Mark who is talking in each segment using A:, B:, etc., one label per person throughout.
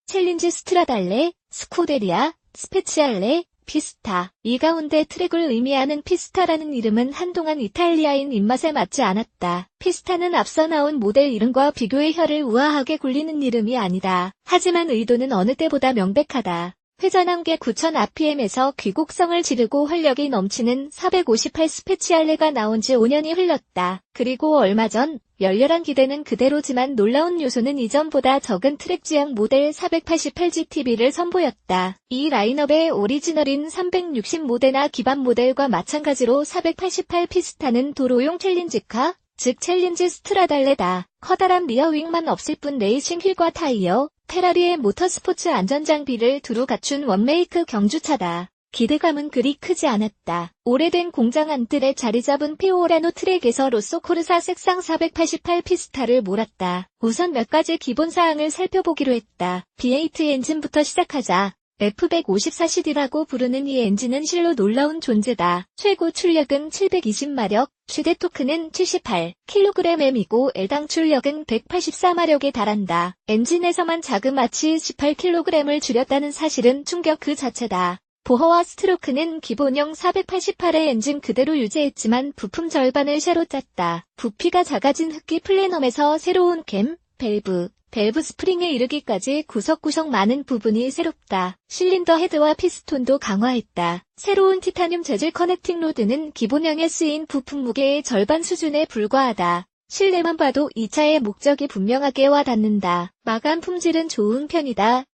A: 챌린지 스트라달레, 스쿠데리아, 스페치알레, 피스타. 이 가운데 트랙을 의미하는 피스타라는 이름은 한동안 이탈리아인 입맛에 맞지 않았다. 피스타는 앞서 나온 모델 이름과 비교해 혀를 우아하게 굴리는 이름이 아니다. 하지만 의도는 어느 때보다 명백하다. 회전함계 9000rpm에서 귀국성을 지르고 활력이 넘치는 458 스페치알레가 나온 지 5년이 흘렀다. 그리고 얼마 전 열렬한 기대는 그대로지만 놀라운 요소는 이전보다 적은 트랙 지향 모델 488GTB를 선보였다. 이 라인업의 오리지널인 360 모데나 기반 모델과 마찬가지로 488 피스타는 도로용 챌린지카, 즉 챌린지 스트라달레다. 커다란 리어윙만 없을 뿐 레이싱 휠과 타이어, 페라리의 모터스포츠 안전장비를 두루 갖춘 원메이크 경주차다. 기대감은 그리 크지 않았다. 오래된 공장 안뜰에 자리 잡은 피오라노 트랙에서 로쏘코르사 색상 488 피스타를 몰았다. 우선 몇 가지 기본 사항을 살펴보기로 했다. V8 엔진부터 시작하자. F154CD라고 부르는 이 엔진은 실로 놀라운 존재다. 최고 출력은 720마력, 최대 토크는 78kgm이고 L당 출력은 184마력에 달한다. 엔진에서만 자그마치 18kg을 줄였다는 사실은 충격 그 자체다. 보허와 스트로크는 기본형 488의 엔진 그대로 유지했지만 부품 절반을 쉐로 짰다. 부피가 작아진 흡기 플래넘에서 새로운 캠, 밸브 스프링에 이르기까지 구석구석 많은 부분이 새롭다. 실린더 헤드와 피스톤도 강화했다. 새로운 티타늄 재질 커넥팅 로드는 기본형에 쓰인 부품 무게의 절반 수준에 불과하다. 실내만 봐도 이 차의 목적이 분명하게 와닿는다. 마감 품질은 좋은 편이다.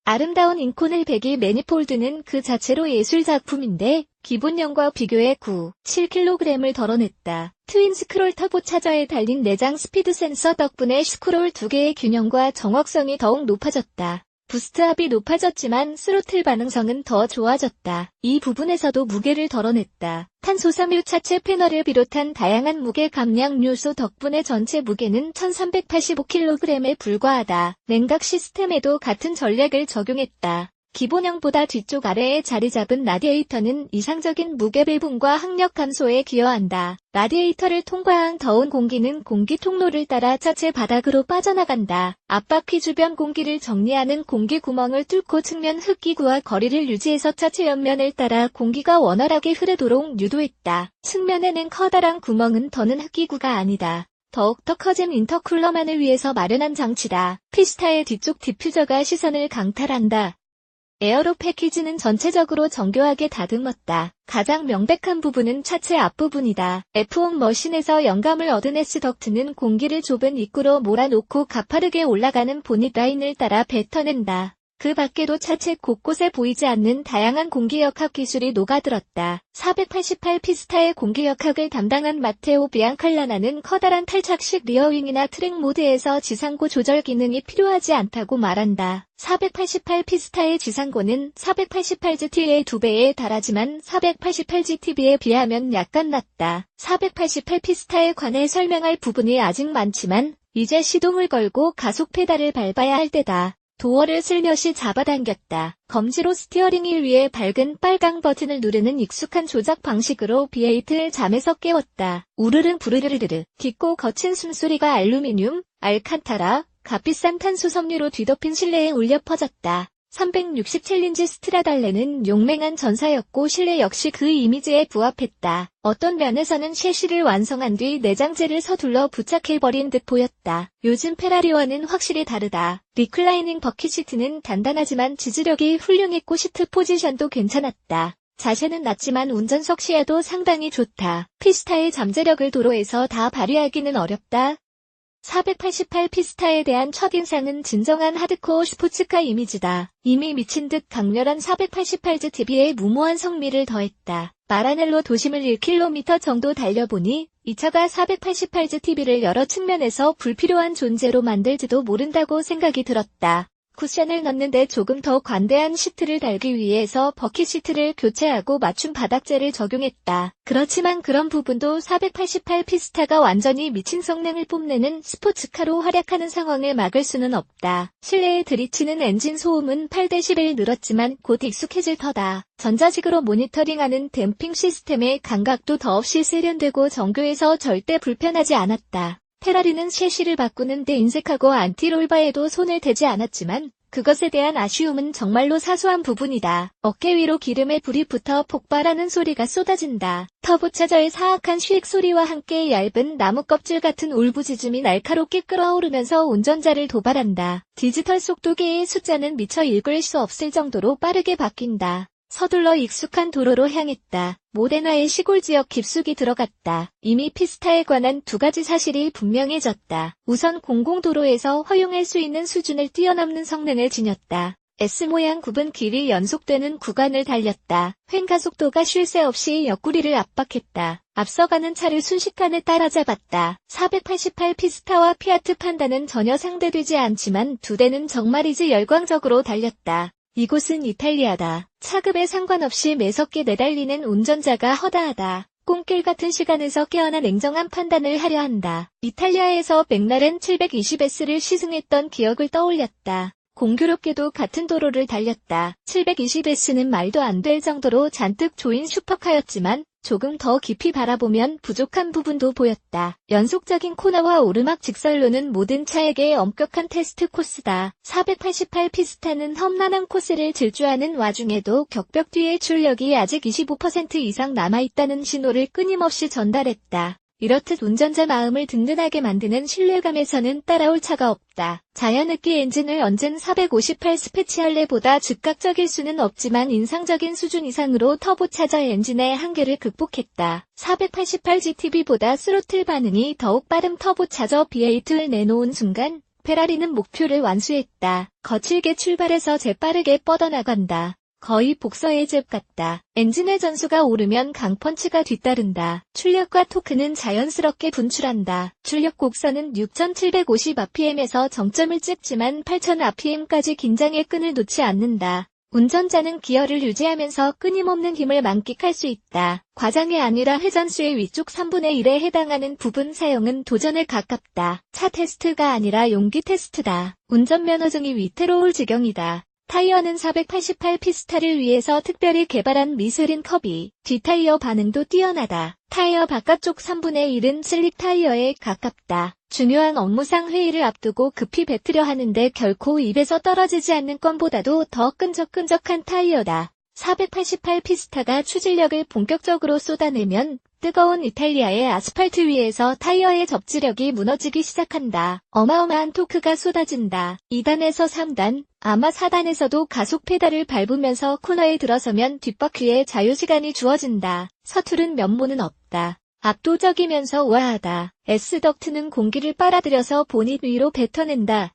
A: 아름다운 인코넬 배기 매니폴드는 그 자체로 예술작품인데 기본형과 비교해 7kg을 덜어냈다. 트윈 스크롤 터보차저에 달린 내장 스피드 센서 덕분에 스크롤 2개의 균형과 정확성이 더욱 높아졌다. 부스트압이 높아졌지만 스로틀 반응성은 더 좋아졌다. 이 부분에서도 무게를 덜어냈다. 탄소 섬유 차체 패널을 비롯한 다양한 무게 감량 요소 덕분에 전체 무게는 1385kg에 불과하다. 냉각 시스템에도 같은 전략을 적용했다. 기본형보다 뒤쪽 아래에 자리 잡은 라디에이터는 이상적인 무게 배분과 항력 감소에 기여한다. 라디에이터를 통과한 더운 공기는 공기 통로를 따라 차체 바닥으로 빠져나간다. 앞바퀴 주변 공기를 정리하는 공기 구멍을 뚫고 측면 흡기구와 거리를 유지해서 차체 옆면을 따라 공기가 원활하게 흐르도록 유도했다. 측면에는 커다란 구멍은 더는 흡기구가 아니다. 더욱더 커진 인터쿨러만을 위해서 마련한 장치다. 피스타의 뒤쪽 디퓨저가 시선을 강탈한다. 에어로 패키지는 전체적으로 정교하게 다듬었다. 가장 명백한 부분은 차체 앞부분이다. F1 머신에서 영감을 얻은 S덕트는 공기를 좁은 입구로 몰아놓고 가파르게 올라가는 보닛 라인을 따라 뱉어낸다. 그 밖에도 차체 곳곳에 보이지 않는 다양한 공기역학 기술이 녹아들었다. 488 피스타의 공기역학을 담당한 마테오 비앙칼라나는 커다란 탈착식 리어윙이나 트랙 모드에서 지상고 조절 기능이 필요하지 않다고 말한다. 488 피스타의 지상고는 488GT의 2배에 달하지만 488GTB에 비하면 약간 낮다. 488 피스타에 관해 설명할 부분이 아직 많지만 이제 시동을 걸고 가속 페달을 밟아야 할 때다. 도어를 슬며시 잡아당겼다. 검지로 스티어링 휠 위에 밝은 빨강 버튼을 누르는 익숙한 조작 방식으로 V8을 잠에서 깨웠다. 우르릉 부르르르르. 깊고 거친 숨소리가 알루미늄, 알칸타라, 값비싼 탄소 섬유로 뒤덮인 실내에 울려 퍼졌다. 360 챌린지 스트라달레는 용맹한 전사였고 실내 역시 그 이미지에 부합했다. 어떤 면에서는 셰시를 완성한 뒤 내장재를 서둘러 부착해버린 듯 보였다. 요즘 페라리와는 확실히 다르다. 리클라이닝 버킷시트는 단단하지만 지지력이 훌륭했고 시트 포지션도 괜찮았다. 자세는 낮지만 운전석 시야도 상당히 좋다. 피스타의 잠재력을 도로에서 다 발휘하기는 어렵다. 488 피스타에 대한 첫인상은 진정한 하드코어 스포츠카 이미지다. 이미 미친 듯 강렬한 488GTB에 무모한 성미를 더했다. 마라넬로 도심을 1km 정도 달려보니 이 차가 488GTB를 여러 측면에서 불필요한 존재로 만들지도 모른다고 생각이 들었다. 쿠션을 넣는데 조금 더 관대한 시트를 달기 위해서 버킷 시트를 교체하고 맞춤 바닥재를 적용했다. 그렇지만 그런 부분도 488 피스타가 완전히 미친 성능을 뽐내는 스포츠카로 활약하는 상황을 막을 수는 없다. 실내에 들이치는 엔진 소음은 8dB 늘었지만 곧 익숙해질 터다. 전자식으로 모니터링하는 댐핑 시스템의 감각도 더없이 세련되고 정교해서 절대 불편하지 않았다. 페라리는 셰시를 바꾸는데 인색하고 안티롤바에도 손을 대지 않았지만 그것에 대한 아쉬움은 정말로 사소한 부분이다. 어깨 위로 기름에 불이 붙어 폭발하는 소리가 쏟아진다. 터보차저의 사악한 쉬익 소리와 함께 얇은 나무 껍질 같은 울부짖음이 날카롭게 끓어오르면서 운전자를 도발한다. 디지털 속도계의 숫자는 미처 읽을 수 없을 정도로 빠르게 바뀐다. 서둘러 익숙한 도로로 향했다. 모데나의 시골 지역 깊숙이 들어갔다. 이미 피스타에 관한 두 가지 사실이 분명해졌다. 우선 공공도로에서 허용할 수 있는 수준을 뛰어넘는 성능을 지녔다. S모양 굽은 길이 연속되는 구간을 달렸다. 횡가속도가 쉴 새 없이 옆구리를 압박했다. 앞서가는 차를 순식간에 따라잡았다. 488 피스타와 피아트 판다는 전혀 상대되지 않지만 두 대는 정말이지 열광적으로 달렸다. 이곳은 이탈리아다. 차급에 상관없이 매섭게 내달리는 운전자가 허다하다. 꽁길 같은 시간에서 깨어나 냉정한 판단을 하려 한다. 이탈리아에서 맥라렌 720S를 시승했던 기억을 떠올렸다. 공교롭게도 같은 도로를 달렸다. 720S는 말도 안 될 정도로 잔뜩 조인 슈퍼카였지만 조금 더 깊이 바라보면 부족한 부분도 보였다. 연속적인 코너와 오르막 직선로는 모든 차에게 엄격한 테스트 코스다. 488 피스타는 험난한 코스를 질주하는 와중에도 격벽 뒤의 출력이 아직 25% 이상 남아있다는 신호를 끊임없이 전달했다. 이렇듯 운전자 마음을 든든하게 만드는 신뢰감에서는 따라올 차가 없다. 자연흡기 엔진을 얹은 458 스페치알레보다 즉각적일 수는 없지만 인상적인 수준 이상으로 터보차저 엔진의 한계를 극복했다. 488 GTB보다 스로틀 반응이 더욱 빠른 터보차저 V8을 내놓은 순간 페라리는 목표를 완수했다. 거칠게 출발해서 재빠르게 뻗어나간다. 거의 복서의 잽 같다. 엔진의 전수가 오르면 강펀치가 뒤따른다. 출력과 토크는 자연스럽게 분출한다. 출력 곡선은 6750rpm에서 정점을 찍지만 8000rpm까지 긴장의 끈을 놓지 않는다. 운전자는 기어를 유지하면서 끊임없는 힘을 만끽할 수 있다. 과장이 아니라 회전수의 위쪽 3분의 1에 해당하는 부분 사용은 도전에 가깝다. 차 테스트가 아니라 용기 테스트다. 운전면허증이 위태로울 지경이다. 타이어는 488 피스타를 위해서 특별히 개발한 미쉐린 커비. 뒷타이어 반응도 뛰어나다. 타이어 바깥쪽 3분의 1은 슬릭 타이어에 가깝다. 중요한 업무상 회의를 앞두고 급히 뱉으려 하는데 결코 입에서 떨어지지 않는 껌보다도 더 끈적끈적한 타이어다. 488 피스타가 추진력을 본격적으로 쏟아내면 뜨거운 이탈리아의 아스팔트 위에서 타이어의 접지력이 무너지기 시작한다. 어마어마한 토크가 쏟아진다. 2단에서 3단, 아마 4단에서도 가속 페달을 밟으면서 코너에 들어서면 뒷바퀴에 자유시간이 주어진다. 서투른 면모는 없다. 압도적이면서 우아하다. S덕트는 공기를 빨아들여서 보닛 위로 뱉어낸다.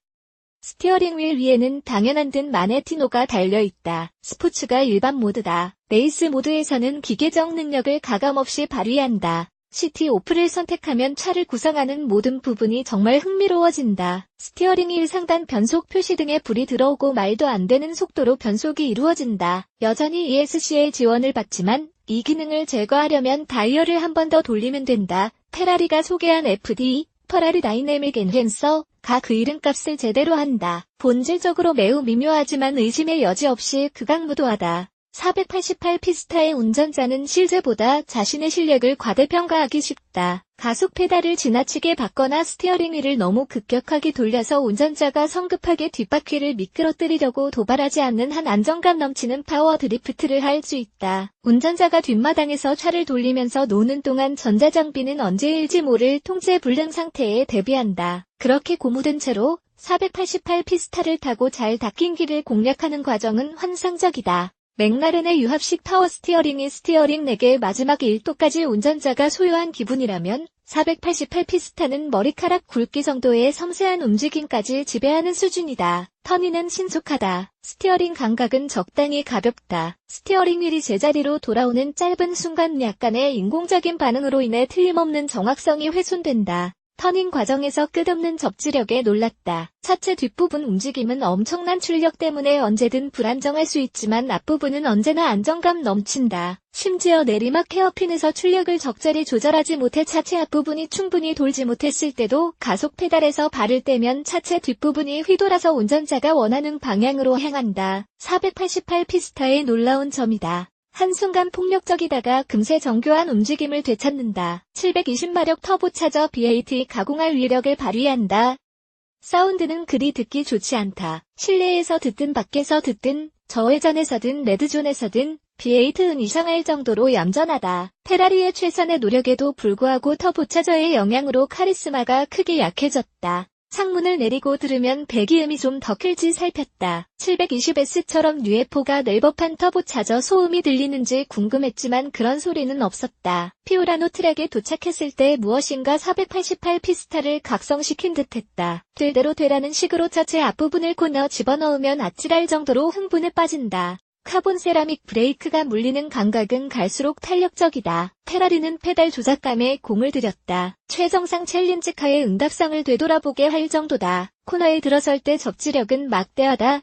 A: 스티어링 휠 위에는 당연한 듯 마네티노가 달려있다. 스포츠가 일반 모드다. 레이스 모드에서는 기계적 능력을 가감없이 발휘한다. 시티 오프를 선택하면 차를 구성하는 모든 부분이 정말 흥미로워진다. 스티어링 휠 상단 변속 표시 등에 불이 들어오고 말도 안 되는 속도로 변속이 이루어진다. 여전히 ESC의 지원을 받지만 이 기능을 제거하려면 다이얼을 한 번 더 돌리면 된다. 페라리가 소개한 FD, 페라리 다이내믹 엔핸서, 가 그 이름값을 제대로 한다. 본질적으로 매우 미묘하지만 의심의 여지 없이 극악무도하다. 488 피스타의 운전자는 실제보다 자신의 실력을 과대평가하기 쉽다. 가속 페달을 지나치게 밟거나 스티어링 휠을 너무 급격하게 돌려서 운전자가 성급하게 뒷바퀴를 미끄러뜨리려고 도발하지 않는 한 안정감 넘치는 파워 드리프트를 할 수 있다. 운전자가 뒷마당에서 차를 돌리면서 노는 동안 전자장비는 언제일지 모를 통제 불능 상태에 대비한다. 그렇게 고무된 채로 488 피스타를 타고 잘 닦인 길을 공략하는 과정은 환상적이다. 맥라렌의 유합식 파워 스티어링이 스티어링 4개의 마지막 1도까지 운전자가 소유한 기분이라면 488 피스타는 머리카락 굵기 정도의 섬세한 움직임까지 지배하는 수준이다. 터닝은 신속하다. 스티어링 감각은 적당히 가볍다. 스티어링 휠이 제자리로 돌아오는 짧은 순간 약간의 인공적인 반응으로 인해 틀림없는 정확성이 훼손된다. 터닝 과정에서 끝없는 접지력에 놀랐다. 차체 뒷부분 움직임은 엄청난 출력 때문에 언제든 불안정할 수 있지만 앞부분은 언제나 안정감 넘친다. 심지어 내리막 헤어핀에서 출력을 적절히 조절하지 못해 차체 앞부분이 충분히 돌지 못했을 때도 가속 페달에서 발을 떼면 차체 뒷부분이 휘돌아서 운전자가 원하는 방향으로 향한다. 488 피스타의 놀라운 점이다. 한순간 폭력적이다가 금세 정교한 움직임을 되찾는다. 720마력 터보차저 V8이 가공할 위력을 발휘한다. 사운드는 그리 듣기 좋지 않다. 실내에서 듣든 밖에서 듣든 저회전에서든 레드존에서든 V8은 이상할 정도로 얌전하다. 페라리의 최선의 노력에도 불구하고 터보차저의 영향으로 카리스마가 크게 약해졌다. 창문을 내리고 들으면 배기음이 좀 더 클지 살폈다. 720S처럼 UFO가 널법한 터보차저 소음이 들리는지 궁금했지만 그런 소리는 없었다. 피오라노 트랙에 도착했을 때 무엇인가 488 피스타를 각성시킨 듯했다. 될 대로 되라는 식으로 차체 앞부분을 코너 집어넣으면 아찔할 정도로 흥분에 빠진다. 카본 세라믹 브레이크가 물리는 감각은 갈수록 탄력적이다. 페라리는 페달 조작감에 공을 들였다. 최정상 챌린지카의 응답성을 되돌아보게 할 정도다. 코너에 들어설 때 접지력은 막대하다.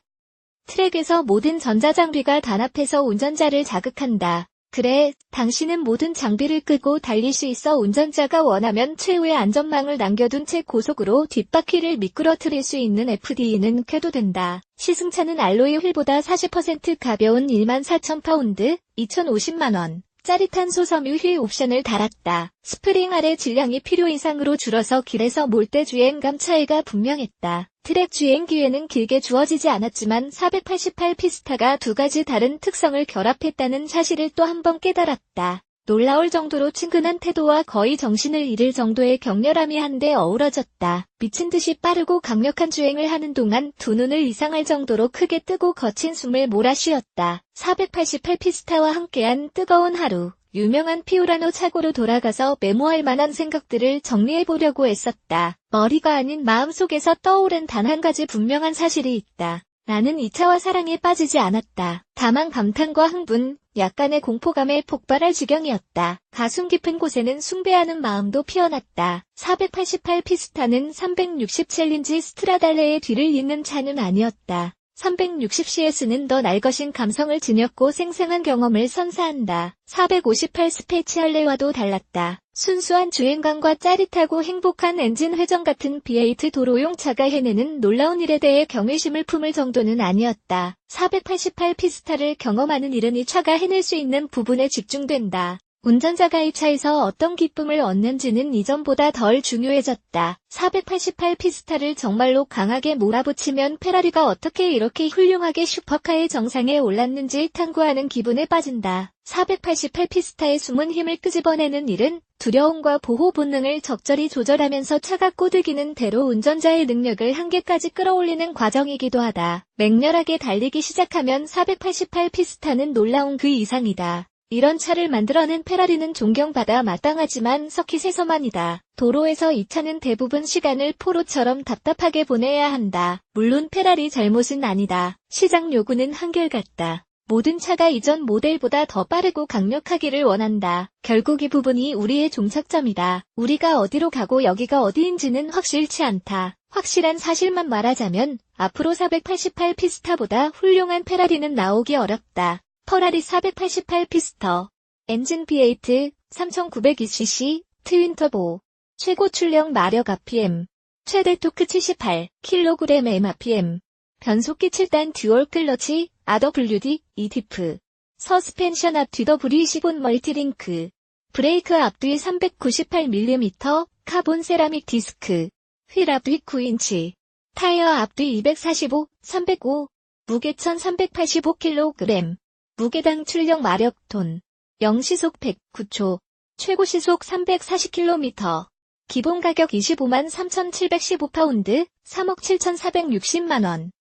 A: 트랙에서 모든 전자장비가 단합해서 운전자를 자극한다. 그래, 당신은 모든 장비를 끄고 달릴 수 있어. 운전자가 원하면 최후의 안전망을 남겨둔 채 고속으로 뒷바퀴를 미끄러뜨릴 수 있는 FD는 켜도 된다. 시승차는 알로이 휠보다 40% 가벼운 14,000파운드, 2,050만원. 짜릿한 소섬유 휠 옵션을 달았다. 스프링 아래 질량이 필요 이상으로 줄어서 길에서 몰대 주행감 차이가 분명했다. 트랙 주행 기회는 길게 주어지지 않았지만 488 피스타가 두 가지 다른 특성을 결합했다는 사실을 또 한 번 깨달았다. 놀라울 정도로 친근한 태도와 거의 정신을 잃을 정도의 격렬함이 한데 어우러졌다. 미친 듯이 빠르고 강력한 주행을 하는 동안 두 눈을 이상할 정도로 크게 뜨고 거친 숨을 몰아쉬었다. 488 피스타와 함께한 뜨거운 하루. 유명한 피오라노 차고로 돌아가서 메모할 만한 생각들을 정리해보려고 애썼다. 머리가 아닌 마음속에서 떠오른 단 한 가지 분명한 사실이 있다. 나는 이 차와 사랑에 빠지지 않았다. 다만 감탄과 흥분, 약간의 공포감에 폭발할 지경이었다. 가슴 깊은 곳에는 숭배하는 마음도 피어났다. 488 피스타는 360 챌린지 스트라달레의 뒤를 잇는 차는 아니었다. 360CS는 더 날것인 감성을 지녔고 생생한 경험을 선사한다. 458 스페치알레와도 달랐다. 순수한 주행감과 짜릿하고 행복한 엔진 회전 같은 V8 도로용 차가 해내는 놀라운 일에 대해 경외심을 품을 정도는 아니었다. 488 피스타를 경험하는 일은 이 차가 해낼 수 있는 부분에 집중된다. 운전자가 이 차에서 어떤 기쁨을 얻는지는 이전보다 덜 중요해졌다. 488 피스타를 정말로 강하게 몰아붙이면 페라리가 어떻게 이렇게 훌륭하게 슈퍼카의 정상에 올랐는지 탐구하는 기분에 빠진다. 488 피스타의 숨은 힘을 끄집어내는 일은 두려움과 보호 본능을 적절히 조절하면서 차가 꼬드기는 대로 운전자의 능력을 한계까지 끌어올리는 과정이기도 하다. 맹렬하게 달리기 시작하면 488 피스타는 놀라운 그 이상이다. 이런 차를 만들어낸 페라리는 존경받아 마땅하지만 서킷에서만이다. 도로에서 이 차는 대부분 시간을 포로처럼 답답하게 보내야 한다. 물론 페라리 잘못은 아니다. 시장 요구는 한결같다. 모든 차가 이전 모델보다 더 빠르고 강력하기를 원한다. 결국 이 부분이 우리의 종착점이다. 우리가 어디로 가고 여기가 어디인지는 확실치 않다. 확실한 사실만 말하자면 앞으로 488 피스타보다 훌륭한 페라리는 나오기 어렵다. 퍼라리 488 피스터, 엔진 V8, 3900cc, 트윈터보, 최고 출력 마력 RPM, 최대 토크 78kg RPM, 변속기 7단 듀얼 클러치, RWD, EDF, 서스펜션 앞 뒤 WD15 멀티링크, 브레이크 앞뒤 398mm, 카본 세라믹 디스크, 휠 앞뒤 9인치, 타이어 앞뒤 245, 305, 무게 1385kg, 무게당 출력 마력 톤, 0시속 109초, 최고 시속 340km, 기본 가격 25만 3,715파운드, 3억 7,460만원.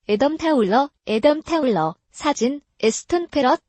A: 애덤 타울러, 사진, 에스턴 페럿,